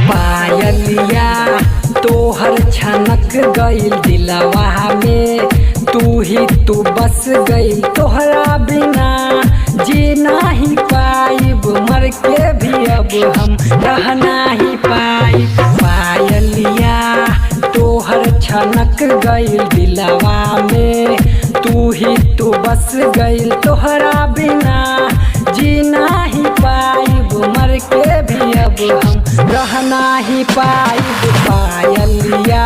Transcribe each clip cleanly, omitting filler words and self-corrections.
पायलिया तोहर छनक गइल दिलवा में, तू ही तू बस गइल, तोहरा बिना जी नहीं पाइब, मर के भी अब हम रह नहीं पाइब। पायलिया तोहर छनक गइल दिलवा में, तू ही तू बस गइल, तोहरा बिना जी नहीं पाइब, मर के भी अब हम रह नहीं पाइब। पायलिया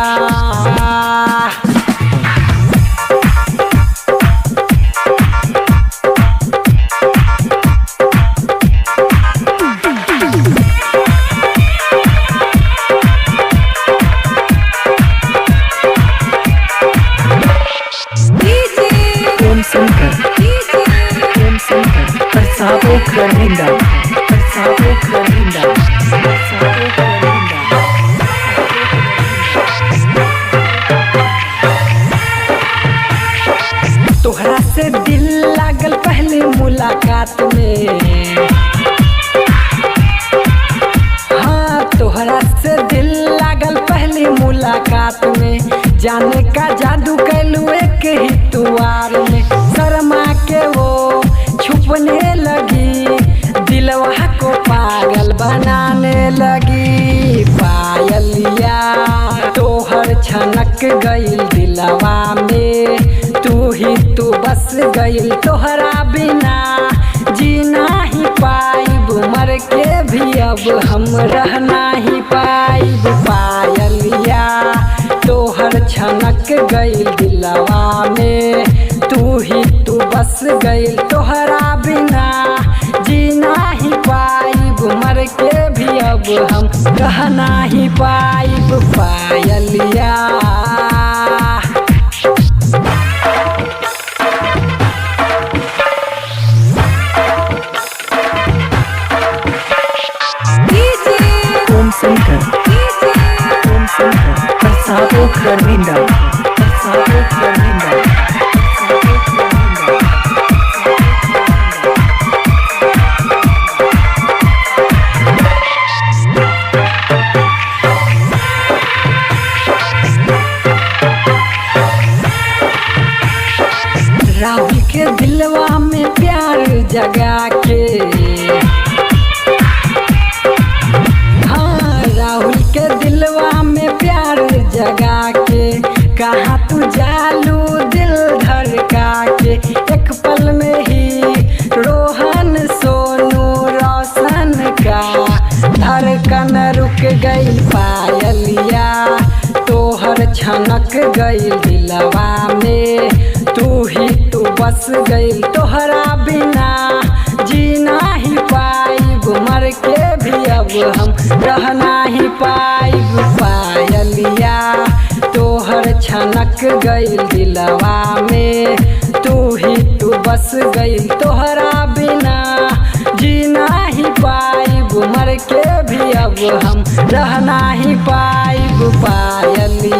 तोहरा से दिल लागल पहले मुलाकात में, हाँ तोहरा से दिल लागल पहले मुलाकात में, जाने का जादू कैलू एक ही तुआर में, शर्मा के वो छुपने लगी, दिलवा को पागल बनाने लगी। पायलिया तोहर छनक गइल दिलवा में, तू ही तू बस गइल, तोहरा बिना जी नहीं पाइब, मर के भी अब हम रह नहीं पाइब। पायलिया तोहर छनक गइल दिलवा में, तू ही तू बस गइल, तोहरा बिना जी नहीं पाइब, मर के भी अब हम रह नहीं पाइब। पायलिया राहुल के दिलवा में प्यार जगा के, हाँ राहुल के दिलवा में प्यार जगा के, कहाँ तू जालू दिल धड़का के, एक पल में ही रोहन सोनू रोशन का धड़कन रुक गई। पायलिया तोहर छनक गइल दिलवा में, तू ही तू बस गइल, तोहरा बिना जी नहीं पाइब, मर के भी अब हम रह नहीं पाइब। पायलिया तोहर छनक गइल दिलवा में, तू ही तू बस गइल, तोहरा बिना जी नहीं पाइब, मर के भी अब हम रह नहीं पाइब। पायलिया